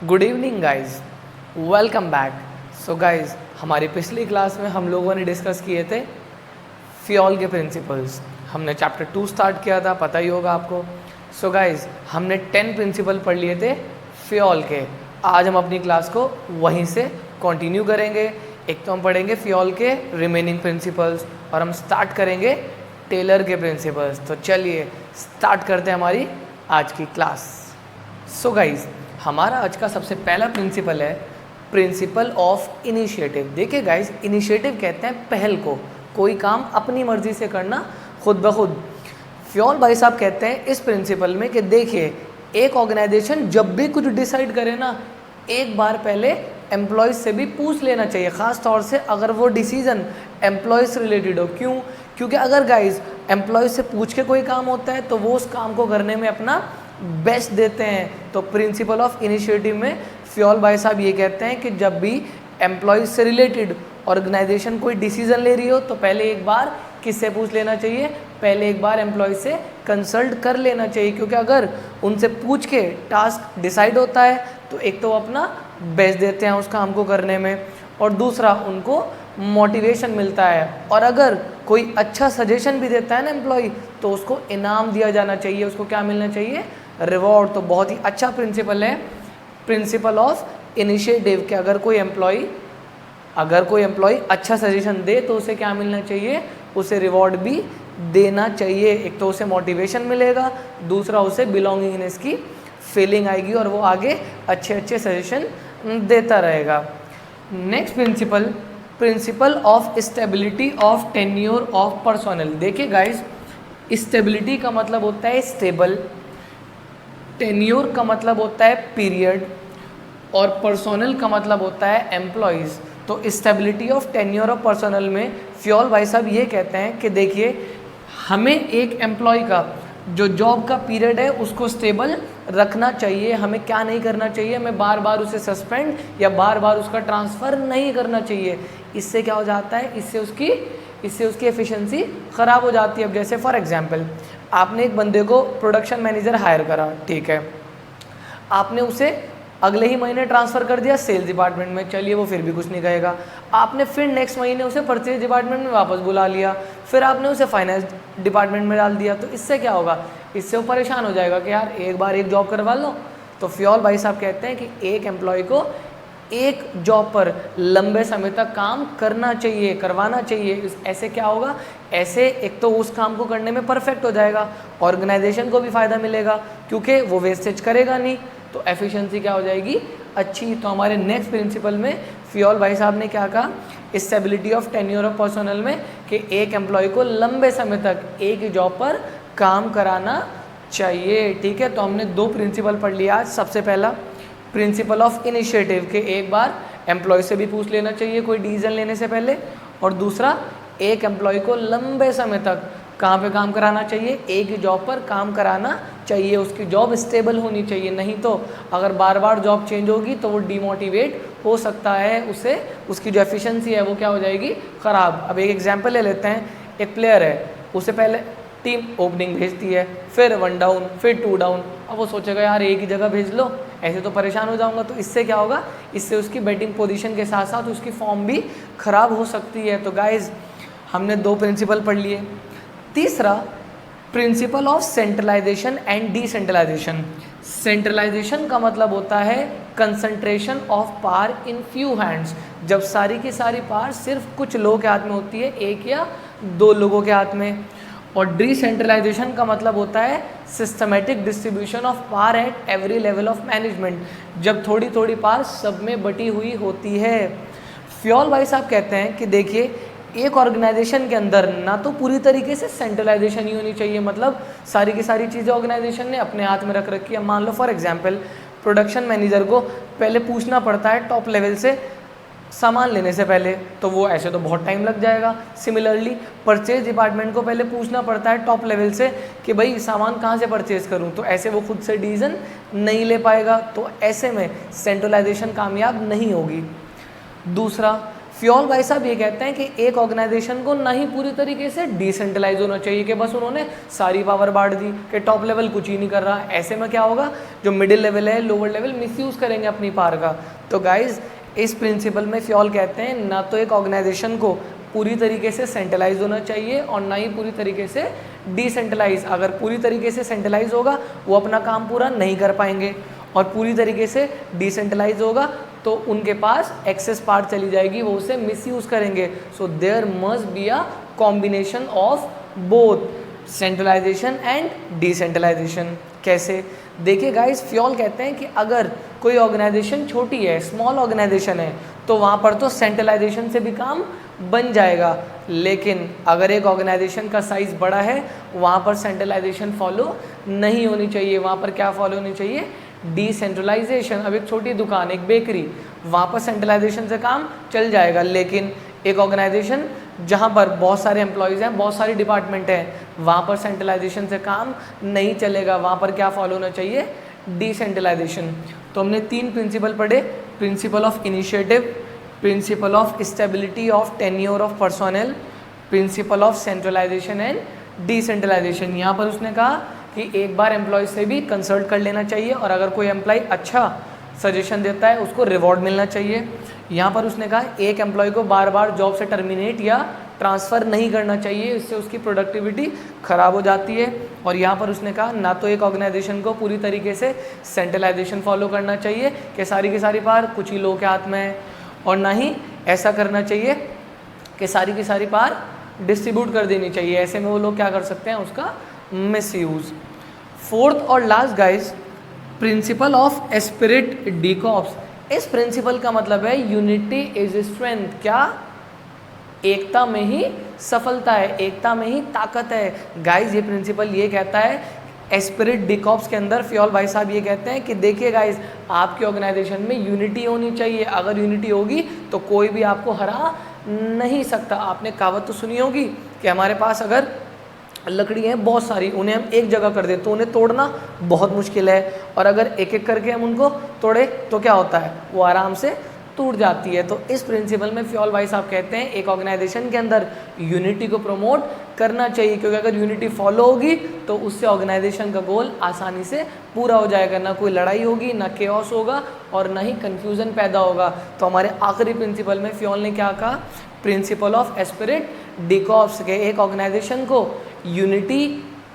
Good evening guys, welcome back. So guys, हमारी पिछली class में हम लोगों ने डिस्कस किए थे फ्यूल के प्रिंसिपल्स। हमने चैप्टर 2 स्टार्ट किया था, पता ही होगा आपको। सो गाइज, हमने 10 प्रिंसिपल पढ़ लिए थे फ्यूल के। आज हम अपनी क्लास को वहीं से कंटिन्यू करेंगे। एक तो हम पढ़ेंगे फ्यूल के रिमेनिंग प्रिंसिपल्स और हम स्टार्ट करेंगे टेलर के प्रिंसिपल्स। तो चलिए स्टार्ट करते हैं हमारी आज की क्लास। सो गाइज, हमारा आज का सबसे पहला प्रिंसिपल है प्रिंसिपल ऑफ इनिशिएटिव। देखिए गाइज, इनिशिएटिव कहते हैं पहल को, कोई काम अपनी मर्जी से करना खुद ब खुद। फ्यूल भाई साहब कहते हैं इस प्रिंसिपल में कि देखिए, एक ऑर्गेनाइजेशन जब भी कुछ डिसाइड करे ना, एक बार पहले एम्प्लॉयज़ से भी पूछ लेना चाहिए, ख़ास तौर से अगर वो डिसीजन एम्प्लॉयज़ से रिलेटेड हो। क्यों? क्योंकि अगर गाइज एम्प्लॉयज़ से पूछ के कोई काम होता है तो वो उस काम को करने में अपना बेस्ट देते हैं। तो प्रिंसिपल ऑफ इनिशिएटिव में फ्यूल भाई साहब ये कहते हैं कि जब भी एम्प्लॉयज़ से रिलेटेड ऑर्गेनाइजेशन कोई डिसीजन ले रही हो तो पहले एक बार किससे पूछ लेना चाहिए? पहले एक बार एम्प्लॉयज़ से कंसल्ट कर लेना चाहिए, क्योंकि अगर उनसे पूछ के टास्क डिसाइड होता है तो एक तो वो अपना बेस्ट देते हैं उस काम को करने में, और दूसरा उनको मोटिवेशन मिलता है। और अगर कोई अच्छा सजेशन भी देता है ना एम्प्लॉय, तो उसको इनाम दिया जाना चाहिए, उसको क्या मिलना चाहिए? रिवॉर्ड। तो बहुत ही अच्छा प्रिंसिपल है प्रिंसिपल ऑफ इनिशिएटिव कि अगर कोई एम्प्लॉय अच्छा सजेशन दे तो उसे क्या मिलना चाहिए? उसे रिवॉर्ड भी देना चाहिए। एक तो उसे मोटिवेशन मिलेगा, दूसरा उसे बिलोंगिंगनेस की फीलिंग आएगी और वो आगे अच्छे अच्छे सजेशन देता रहेगा। Next principle of stability of tenure of personnel. देखिए गाइज, स्टेबिलिटी का मतलब होता है स्टेबल, टेन्योर का मतलब होता है पीरियड, और पर्सोनल का मतलब होता है एम्प्लॉयज़। तो stability of tenure of personnel में फ्यूल भाई साहब ये कहते हैं कि देखिए, हमें एक एम्प्लॉय का जो जॉब का पीरियड है उसको स्टेबल रखना चाहिए। हमें क्या नहीं करना चाहिए? हमें बार बार उसे सस्पेंड या बार बार उसका ट्रांसफ़र नहीं करना चाहिए। इससे क्या हो जाता है? इससे उसकी एफिशिएंसी ख़राब हो जाती है। अब जैसे फॉर एग्जांपल, आपने एक बंदे को प्रोडक्शन मैनेजर हायर करा, ठीक है, आपने उसे अगले ही महीने ट्रांसफ़र कर दिया सेल्स डिपार्टमेंट में, चलिए वो फिर भी कुछ नहीं कहेगा। आपने फिर नेक्स्ट महीने उसे परचेज डिपार्टमेंट में वापस बुला लिया, फिर आपने उसे फाइनेंस डिपार्टमेंट में डाल दिया। तो इससे क्या होगा? इससे वो परेशान हो जाएगा कि यार एक बार एक जॉब करवा लो। तो फ्यूल भाई साहब कहते हैं कि एक एम्प्लॉय को एक जॉब पर लंबे समय तक काम करना चाहिए, करवाना चाहिए। ऐसे क्या होगा? ऐसे एक तो उस काम को करने में परफेक्ट हो जाएगा, ऑर्गेनाइजेशन को भी फ़ायदा मिलेगा क्योंकि वो वेस्टेज करेगा नहीं, तो एफिशिएंसी क्या हो जाएगी? अच्छी। तो हमारे नेक्स्ट प्रिंसिपल में फ्यूल भाई साहब ने क्या कहा? Stability of tenure of personnel में कि एक एम्प्लॉय को लंबे समय तक एक ही जॉब पर काम कराना चाहिए। ठीक है, तो हमने 2 प्रिंसिपल पढ़ लिया आज। सबसे पहला प्रिंसिपल ऑफ इनिशिएटिव के एक बार एम्प्लॉय से भी पूछ लेना चाहिए कोई डिसीजन लेने से पहले, और दूसरा एक एम्प्लॉय को लंबे समय तक कहाँ पे काम कराना चाहिए? एक ही जॉब पर काम कराना चाहिए। उसकी जॉब स्टेबल होनी चाहिए, नहीं तो अगर बार बार जॉब चेंज होगी तो वो डीमोटिवेट हो सकता है, उसे उसकी जो एफिशिएंसी है वो क्या हो जाएगी? ख़राब। अब एक एग्जांपल ले लेते हैं। एक प्लेयर है, उसे पहले टीम ओपनिंग भेजती है, फिर 1 डाउन, फिर 2 डाउन। अब वो सोचेगा यार एक ही जगह भेज लो, ऐसे तो परेशान हो जाऊंगा। तो इससे क्या होगा? इससे उसकी बैटिंग पोजीशन के साथ साथ उसकी फॉर्म भी ख़राब हो सकती है। तो गाइज, हमने 2 प्रिंसिपल पढ़ लिए। तीसरा principle of centralisation and decentralisation. Centralisation का मतलब होता है concentration of power in few hands, जब सारी की सारी पावर सिर्फ कुछ लोगों के हाथ में होती है, 1 या 2 लोगों के हाथ में। और डिसेंट्रलाइजेशन का मतलब होता है systematic distribution of power at every level of management, जब थोड़ी थोड़ी पावर सब में बटी हुई होती है। फ्यूल भाई साहब कहते हैं कि देखिए, एक ऑर्गेनाइजेशन के अंदर ना तो पूरी तरीके से सेंट्रलाइजेशन ही होनी चाहिए, मतलब सारी की सारी चीज़ें ऑर्गेनाइजेशन ने अपने हाथ में रख रखी है। मान लो फॉर एग्जांपल, प्रोडक्शन मैनेजर को पहले पूछना पड़ता है टॉप लेवल से सामान लेने से पहले, तो वो ऐसे तो बहुत टाइम लग जाएगा। सिमिलरली परचेज डिपार्टमेंट को पहले पूछना पड़ता है टॉप लेवल से कि भाई सामान कहाँ से परचेज़ करूँ, तो ऐसे वो खुद से डिसीजन नहीं ले पाएगा। तो ऐसे में सेंट्रलाइजेशन कामयाब नहीं होगी। दूसरा, फ्योल भाई साहब ये कहते हैं कि एक ऑर्गेनाइजेशन को ना ही पूरी तरीके से डिसेंट्रलाइज होना चाहिए कि बस उन्होंने सारी पावर बांट दी कि टॉप लेवल कुछ ही नहीं कर रहा। ऐसे में क्या होगा, जो मिडिल लेवल है, लोअर लेवल मिसयूज करेंगे अपनी पावर का। तो गाइज इस प्रिंसिपल में फ्योल कहते हैं ना तो एक ऑर्गेनाइजेशन को पूरी तरीके से सेंट्रलाइज होना चाहिए और ना ही पूरी तरीके से डिसेंट्रलाइज। अगर पूरी तरीके से सेंट्रलाइज होगा वो अपना काम पूरा नहीं कर पाएंगे, और पूरी तरीके से डिसेंट्रलाइज होगा तो उनके पास एक्सेस पावर चली जाएगी, वो उसे मिसयूज करेंगे। So there must be a combination of both centralisation and decentralisation. कैसे, देखिए गाइस, फ्योल कहते हैं कि अगर कोई ऑर्गेनाइजेशन छोटी है, स्मॉल ऑर्गेनाइजेशन है, तो वहाँ पर तो सेंट्रलाइजेशन से भी काम बन जाएगा, लेकिन अगर एक ऑर्गेनाइजेशन का साइज बड़ा है वहाँ पर सेंट्रलाइजेशन फॉलो नहीं होनी चाहिए। वहाँ पर क्या फॉलो होनी चाहिए, डिसेंट्रलाइजेशन। अब एक छोटी दुकान, एक बेकरी, वहाँ पर सेंट्रलाइजेशन से काम चल जाएगा, लेकिन एक ऑर्गेनाइजेशन जहाँ पर बहुत सारे एम्प्लॉयज़ हैं, बहुत सारी डिपार्टमेंट हैं, वहाँ पर सेंट्रलाइजेशन से काम नहीं चलेगा। वहाँ पर क्या फॉलो होना चाहिए, डिसेंट्रलाइजेशन। तो हमने 3 प्रिंसिपल पढ़े, principle of initiative, principle of stability of tenure of personnel, principle of centralisation and decentralisation. यहाँ पर उसने कहा कि एक बार एम्प्लॉय से भी कंसल्ट कर लेना चाहिए, और अगर कोई एम्प्लॉय अच्छा सजेशन देता है उसको रिवॉर्ड मिलना चाहिए। यहाँ पर उसने कहा एक एम्प्लॉय को बार बार जॉब से टर्मिनेट या ट्रांसफ़र नहीं करना चाहिए, इससे उसकी प्रोडक्टिविटी ख़राब हो जाती है। और यहाँ पर उसने कहा ना तो एक ऑर्गेनाइजेशन को पूरी तरीके से सेंट्रलाइजेशन फॉलो करना चाहिए कि सारी की सारी पावर कुछ ही लोगों के हाथ में है, और ना ही ऐसा करना चाहिए कि सारी की सारी पावर डिस्ट्रीब्यूट कर देनी चाहिए। ऐसे में वो लोग क्या कर सकते हैं, उसका मिसयूज़। फोर्थ और last guys, principle of esprit de corps. इस प्रिंसिपल का मतलब है यूनिटी इज स्ट्रेंथ। क्या, एकता में ही सफलता है, एकता में ही ताकत है। गाइस ये प्रिंसिपल ये कहता है एस्पिरिट डिकॉप्स के अंदर, फ्योल भाई साहब ये कहते हैं कि देखिए गाइस, आपके ऑर्गेनाइजेशन में यूनिटी होनी चाहिए। अगर यूनिटी होगी तो कोई भी आपको हरा नहीं सकता। आपने कहावत तो सुनी होगी कि हमारे पास अगर लकड़ी हैं बहुत सारी, उन्हें हम एक जगह कर दें तो उन्हें तोड़ना बहुत मुश्किल है, और अगर एक एक करके हम उनको तोड़े तो क्या होता है, वो आराम से टूट जाती है। तो इस प्रिंसिपल में फ्योल भाई साहब कहते हैं एक ऑर्गेनाइजेशन के अंदर यूनिटी को प्रमोट करना चाहिए, क्योंकि अगर यूनिटी फॉलो होगी तो उससे ऑर्गेनाइजेशन का गोल आसानी से पूरा हो जाएगा। ना कोई लड़ाई होगी, ना केओस होगा, और ना ही कन्फ्यूज़न पैदा होगा। तो हमारे आखिरी प्रिंसिपल में फ्योल ने क्या कहा, प्रिंसिपल ऑफ एस्पिरिट डिकॉप्स के एक ऑर्गेनाइजेशन को यूनिटी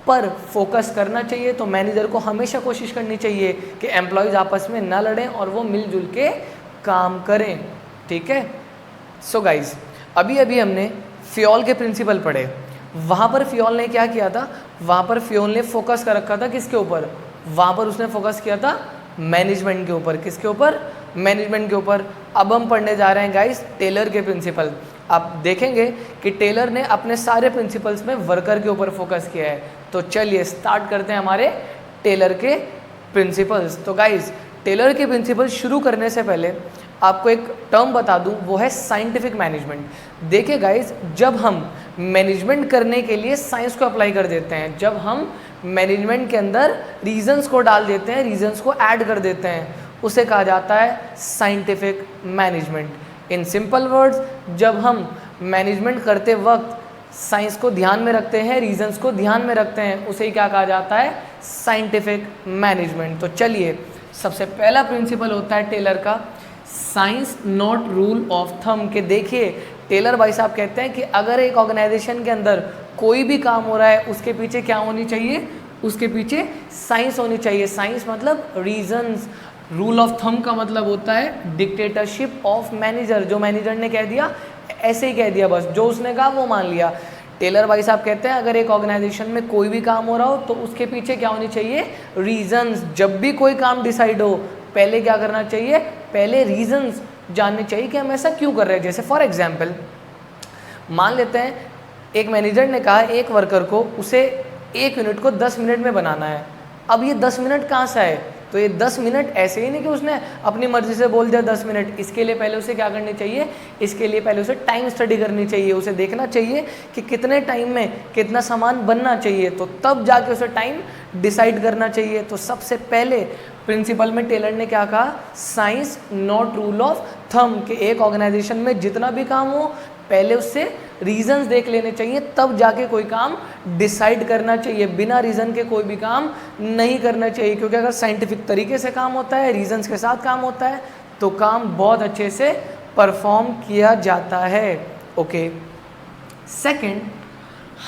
पर फोकस करना चाहिए। तो मैनेजर को हमेशा कोशिश करनी चाहिए कि एम्प्लॉयज़ आपस में ना लड़ें और वो मिलजुल के काम करें। ठीक है, सो गाइज अभी अभी हमने फ्योल के प्रिंसिपल पढ़े। वहाँ पर फ्योल ने क्या किया था, वहाँ पर फ्योल ने फोकस कर रखा था किसके ऊपर, वहाँ पर उसने फोकस किया था मैनेजमेंट के ऊपर। किसके ऊपर, मैनेजमेंट के ऊपर। अब हम पढ़ने जा रहे हैं गाइस टेलर के प्रिंसिपल। आप देखेंगे कि टेलर ने अपने सारे प्रिंसिपल्स में वर्कर के ऊपर फोकस किया है। तो चलिए स्टार्ट करते हैं हमारे टेलर के प्रिंसिपल्स। तो गाइस टेलर के प्रिंसिपल शुरू करने से पहले आपको एक टर्म बता दूं, वो है साइंटिफिक मैनेजमेंट। देखिए गाइस, जब हम मैनेजमेंट करने के लिए साइंस को अप्लाई कर देते हैं, जब हम मैनेजमेंट के अंदर रीजंस को डाल देते हैं, रीजंस को ऐड कर देते हैं, उसे कहा जाता है scientific management. In simple words, जब हम मैनेजमेंट करते वक्त साइंस को ध्यान में रखते हैं, रीजंस को ध्यान में रखते हैं, उसे क्या कहा जाता है, साइंटिफिक मैनेजमेंट। तो चलिए, सबसे पहला प्रिंसिपल होता है टेलर का, science not rule of thumb. के देखिए टेलर भाई साहब कहते हैं कि अगर एक ऑर्गेनाइजेशन के अंदर कोई भी काम हो रहा है, उसके पीछे क्या होनी चाहिए, उसके पीछे साइंस होनी चाहिए। साइंस मतलब रीजंस। रूल ऑफ थंब का मतलब होता है डिक्टेटरशिप ऑफ मैनेजर। जो मैनेजर ने कह दिया ऐसे ही कह दिया, बस जो उसने कहा वो मान लिया। टेलर भाई साहब कहते हैं अगर एक ऑर्गेनाइजेशन में कोई भी काम हो रहा हो तो उसके पीछे क्या होनी चाहिए, रीजंस। जब भी कोई काम डिसाइड हो, पहले क्या करना चाहिए, पहले रीजंस जानने चाहिए कि हम ऐसा क्यों कर रहे हैं। जैसे फॉर एग्जांपल मान लेते हैं एक मैनेजर ने कहा एक वर्कर को उसे 1 यूनिट को 10 मिनट में बनाना है। अब ये 10 मिनट कहाँ से आए, तो ये 10 मिनट ऐसे ही नहीं कि उसने अपनी मर्जी से बोल दिया 10 मिनट। इसके लिए पहले उसे क्या करनी चाहिए, इसके लिए पहले उसे टाइम स्टडी करनी चाहिए। उसे देखना चाहिए कि कितने टाइम में कितना सामान बनना चाहिए, तो तब जाके उसे टाइम डिसाइड करना चाहिए। तो सबसे पहले प्रिंसिपल में टेलर ने क्या कहा, science not rule of thumb, कि एक ऑर्गेनाइजेशन में जितना भी काम हो पहले उससे रीजंस देख लेने चाहिए, तब जाके कोई काम डिसाइड करना चाहिए। बिना रीजन के कोई भी काम नहीं करना चाहिए, क्योंकि अगर साइंटिफिक तरीके से काम होता है, रीजंस के साथ काम होता है, तो काम बहुत अच्छे से परफॉर्म किया जाता है। Okay, second,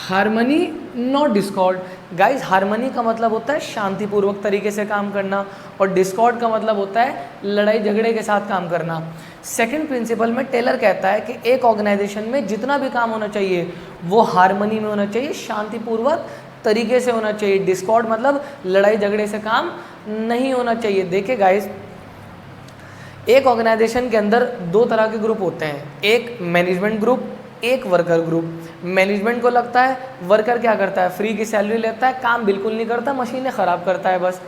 harmony not Discord. Guys, harmony का मतलब होता है शांतिपूर्वक तरीके से काम करना, और डिस्कॉर्ड का मतलब होता है लड़ाई झगड़े के साथ काम करना। सेकंड प्रिंसिपल में टेलर कहता है कि एक ऑर्गेनाइजेशन में जितना भी काम होना चाहिए वो हार्मनी में होना चाहिए, शांतिपूर्वक तरीके से होना चाहिए। डिस्कॉर्ड मतलब लड़ाई झगड़े से काम नहीं होना चाहिए। देखिए गाइस, एक ऑर्गेनाइजेशन के अंदर दो तरह के ग्रुप होते हैं, एक मैनेजमेंट ग्रुप, एक वर्कर ग्रुप। मैनेजमेंट को लगता है वर्कर क्या करता है, फ्री की सैलरी लेता है, काम बिल्कुल नहीं करता, मशीनें ख़राब करता है बस,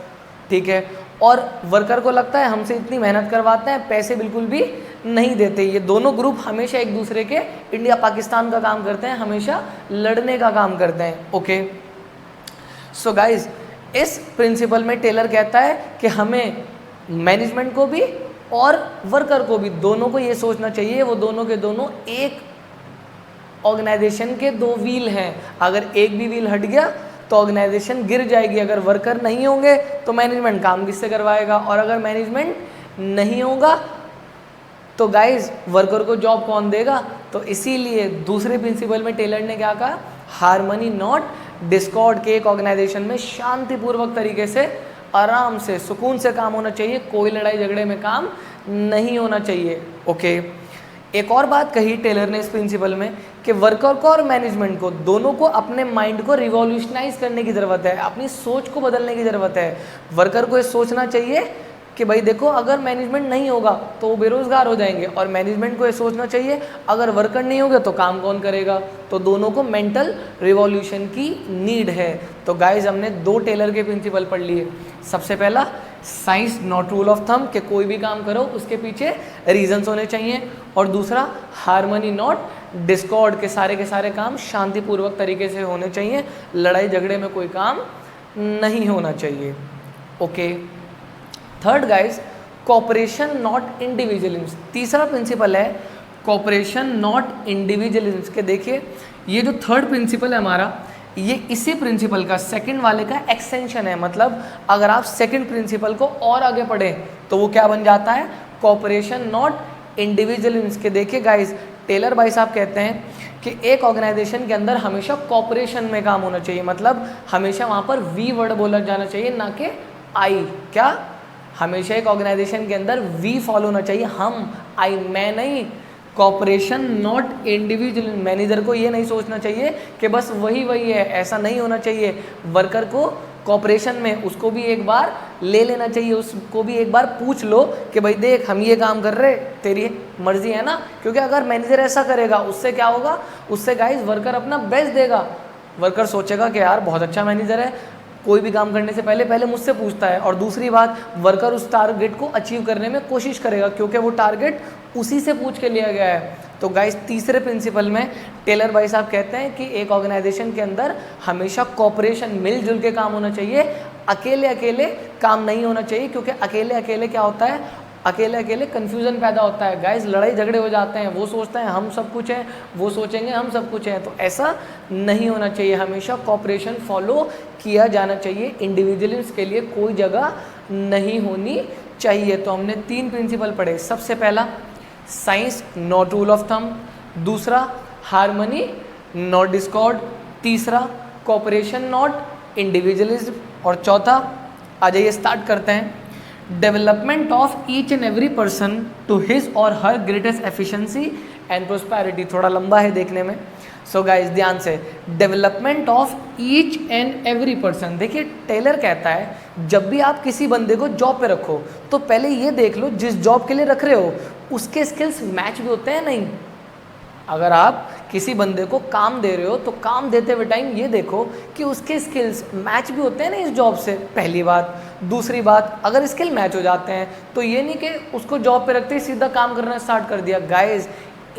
ठीक है। और वर्कर को लगता है हमसे इतनी मेहनत करवाते हैं, पैसे बिल्कुल भी नहीं देते। ये दोनों ग्रुप हमेशा एक दूसरे के इंडिया पाकिस्तान का काम करते हैं, हमेशा लड़ने का काम करते हैं। ओके, सो गाइज, इस प्रिंसिपल में टेलर कहता है कि हमें मैनेजमेंट को भी और वर्कर को भी, दोनों को ये सोचना चाहिए वो दोनों के दोनों एक ऑर्गेनाइजेशन के दो व्हील हैं। अगर एक भी व्हील हट गया तो ऑर्गेनाइजेशन गिर जाएगी। अगर वर्कर नहीं होंगे तो मैनेजमेंट काम किससे करवाएगा, और अगर मैनेजमेंट नहीं होगा तो गाइज वर्कर को जॉब कौन देगा। तो इसीलिए दूसरे प्रिंसिपल में टेलर ने क्या कहा, हार्मनी नॉट डिस्कॉर्ड, के एक ऑर्गेनाइजेशन में शांतिपूर्वक तरीके से आराम से सुकून से काम होना चाहिए, कोई लड़ाई झगड़े में काम नहीं होना चाहिए। ओके, एक और बात कही टेलर ने इस प्रिंसिपल में कि वर्कर को और मैनेजमेंट को, दोनों को अपने माइंड को रिवॉल्यूशनाइज करने की ज़रूरत है, अपनी सोच को बदलने की ज़रूरत है। वर्कर को ये सोचना चाहिए कि भाई देखो, अगर मैनेजमेंट नहीं होगा तो वो बेरोज़गार हो जाएंगे, और मैनेजमेंट को ये सोचना चाहिए अगर वर्कर नहीं होगा तो काम कौन करेगा। तो दोनों को मेंटल रिवॉल्यूशन की नीड है। तो गाइज, हमने दो टेलर के प्रिंसिपल पढ़ लिए। सबसे पहला, science not rule of thumb, कि कोई भी काम करो उसके पीछे रीजंस होने चाहिए, और दूसरा हार्मनी नॉट डिस्कॉर्ड, के सारे काम शांतिपूर्वक तरीके से होने चाहिए, लड़ाई झगड़े में कोई काम नहीं होना चाहिए। Okay, third guys, cooperation not individualism. तीसरा प्रिंसिपल है कोऑपरेशन नॉट इंडिविजुअलिज्म। के देखिए, ये जो थर्ड प्रिंसिपल है हमारा, ये इसी प्रिंसिपल का, सेकंड वाले का एक्सटेंशन है। मतलब अगर आप सेकंड प्रिंसिपल को और आगे पढ़ें तो वो क्या बन जाता है, कोऑपरेशन नॉट इंडिविजुअलिज्म। के देखिए गाइज, टेलर भाई साहब कहते हैं कि एक ऑर्गेनाइजेशन के अंदर हमेशा कोऑपरेशन में काम होना चाहिए, मतलब हमेशा वहाँ पर वी वर्ड बोला जाना चाहिए, ना कि आई। क्या, हमेशा एक ऑर्गेनाइजेशन के अंदर वी फॉलो होना चाहिए, हम, आई, मैं नहीं। Corporation not individual. मैनेजर को ये नहीं सोचना चाहिए कि बस वही है, ऐसा नहीं होना चाहिए। वर्कर को कॉपरेशन में उसको भी एक बार ले लेना चाहिए, उसको भी एक बार पूछ लो कि भाई देख हम ये काम कर रहे, तेरी मर्जी है ना। क्योंकि अगर मैनेजर ऐसा करेगा उससे क्या होगा, उससे गाइस वर्कर अपना बेस्ट देगा। वर्कर सोचेगा कि यार बहुत अच्छा मैनेजर है, कोई भी काम करने से पहले मुझसे पूछता है। और दूसरी बात, वर्कर उस टारगेट को अचीव करने में कोशिश करेगा क्योंकि वो टारगेट उसी से पूछ के लिया गया है। तो गाइस तीसरे प्रिंसिपल में टेलर भाई साहब कहते हैं कि एक ऑर्गेनाइजेशन के अंदर हमेशा कोऑपरेशन, मिलजुल के काम होना चाहिए, अकेले अकेले काम नहीं होना चाहिए। क्योंकि अकेले अकेले क्या होता है, अकेले अकेले कन्फ्यूज़न पैदा होता है गाइस, लड़ाई झगड़े हो जाते हैं। वो सोचते हैं हम सब कुछ हैं, वो सोचेंगे हम सब कुछ हैं। तो ऐसा नहीं होना चाहिए, हमेशा कोऑपरेशन फॉलो किया जाना चाहिए, इंडिविजुअल्स के लिए कोई जगह नहीं होनी चाहिए। तो हमने 3 प्रिंसिपल पढ़े। सबसे पहला science not rule of thumb, दूसरा हार्मनी नॉट डिस्कॉर्ड, तीसरा कोऑपरेशन नॉट इंडिविजुअलिज्म, और चौथा, आ जाइए स्टार्ट करते हैं, development of each and every person to his और her greatest efficiency and prosperity. थोड़ा लंबा है देखने में। सो गाइस ध्यान से, development of each and every person. देखिए टेलर कहता है जब भी आप किसी बंदे को जॉब पे रखो तो पहले ये देख लो जिस जॉब के लिए रख रहे हो उसके स्किल्स मैच भी होते हैं नहीं। अगर आप किसी बंदे को काम दे रहे हो तो काम देते हुए टाइम ये देखो कि उसके स्किल्स मैच भी होते हैं ना इस जॉब से, पहली बात। दूसरी बात, अगर स्किल मैच हो जाते हैं तो ये नहीं कि उसको जॉब पे रखते ही सीधा काम करना स्टार्ट कर दिया। गाइस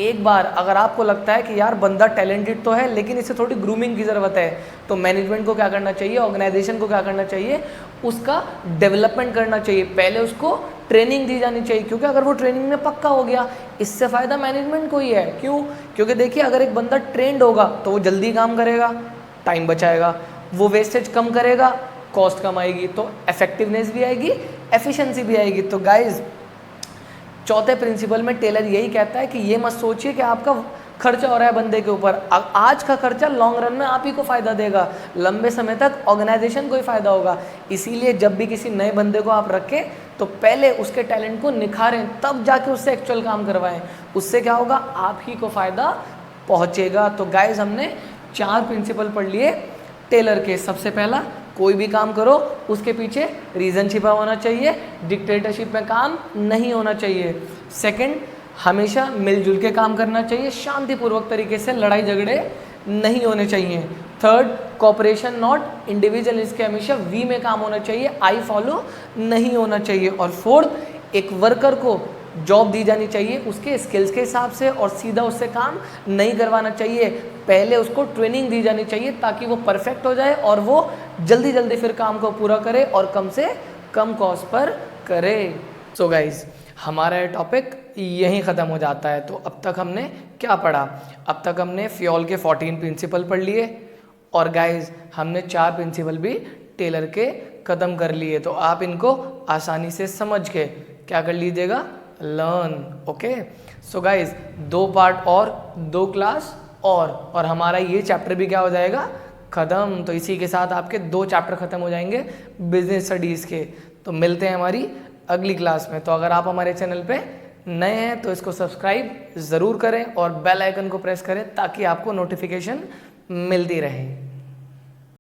एक बार अगर आपको लगता है कि यार बंदा टैलेंटेड तो है लेकिन इसे थोड़ी ग्रूमिंग की ज़रूरत है, तो मैनेजमेंट को क्या करना चाहिए, ऑर्गेनाइजेशन को क्या करना चाहिए, उसका डेवलपमेंट करना चाहिए। पहले उसको ट्रेनिंग दी जानी चाहिए, क्योंकि अगर वो ट्रेनिंग में पक्का हो गया, इससे फ़ायदा मैनेजमेंट को ही है। क्यों? क्योंकि देखिए अगर एक बंदा ट्रेंड होगा तो वो जल्दी काम करेगा, टाइम बचाएगा, वो वेस्टेज कम करेगा, कॉस्ट कम आएगी, तो इफेक्टिवनेस भी आएगी, एफिशिएंसी भी आएगी। तो गाइज चौथे प्रिंसिपल में टेलर यही कहता है कि ये मत सोचिए कि आपका खर्चा हो रहा है बंदे के ऊपर, आज का खर्चा लॉन्ग रन में आप ही को फ़ायदा देगा, लंबे समय तक ऑर्गेनाइजेशन को ही फ़ायदा होगा। इसीलिए जब भी किसी नए बंदे को आप रखें तो पहले उसके टैलेंट को निखारें, तब जाके उससे एक्चुअल काम करवाएं। उससे क्या होगा, आप ही को फ़ायदा पहुँचेगा। तो गाइज हमने 4 प्रिंसिपल पढ़ लिए टेलर के। सबसे पहला, कोई भी काम करो उसके पीछे रीज़न छिपा होना चाहिए, डिक्टेटरशिप में काम नहीं होना चाहिए। सेकंड, हमेशा मिलजुल के काम करना चाहिए, शांतिपूर्वक तरीके से, लड़ाई झगड़े नहीं होने चाहिए। थर्ड, कॉपरेशन नॉट इंडिविजुअल, इसके हमेशा वी में काम होना चाहिए, आई फॉलो नहीं होना चाहिए। और फोर्थ, एक वर्कर को जॉब दी जानी चाहिए उसके स्किल्स के हिसाब से और सीधा उससे काम नहीं करवाना चाहिए, पहले उसको ट्रेनिंग दी जानी चाहिए ताकि वो परफेक्ट हो जाए और वो जल्दी जल्दी फिर काम को पूरा करे और कम से कम कॉस्ट पर करे। सो गाइज हमारा ये टॉपिक यहीं ख़त्म हो जाता है। तो अब तक हमने क्या पढ़ा? अब तक हमने फ्योल के 14 प्रिंसिपल पढ़ लिए और गाइज हमने 4 प्रिंसिपल भी टेलर के ख़त्म कर लिए। तो आप इनको आसानी से समझ के क्या कर लीजिएगा, learn. Okay, so guys 2 part और 2 क्लास और हमारा ये चैप्टर भी क्या हो जाएगा, ख़त्म। तो इसी के साथ आपके 2 चैप्टर ख़त्म हो जाएंगे बिजनेस स्टडीज़ के। तो मिलते हैं हमारी अगली क्लास में। तो अगर आप हमारे चैनल पे नए हैं तो इसको सब्सक्राइब ज़रूर करें और बेल आइकन को प्रेस करें ताकि आपको नोटिफिकेशन मिलती रहे।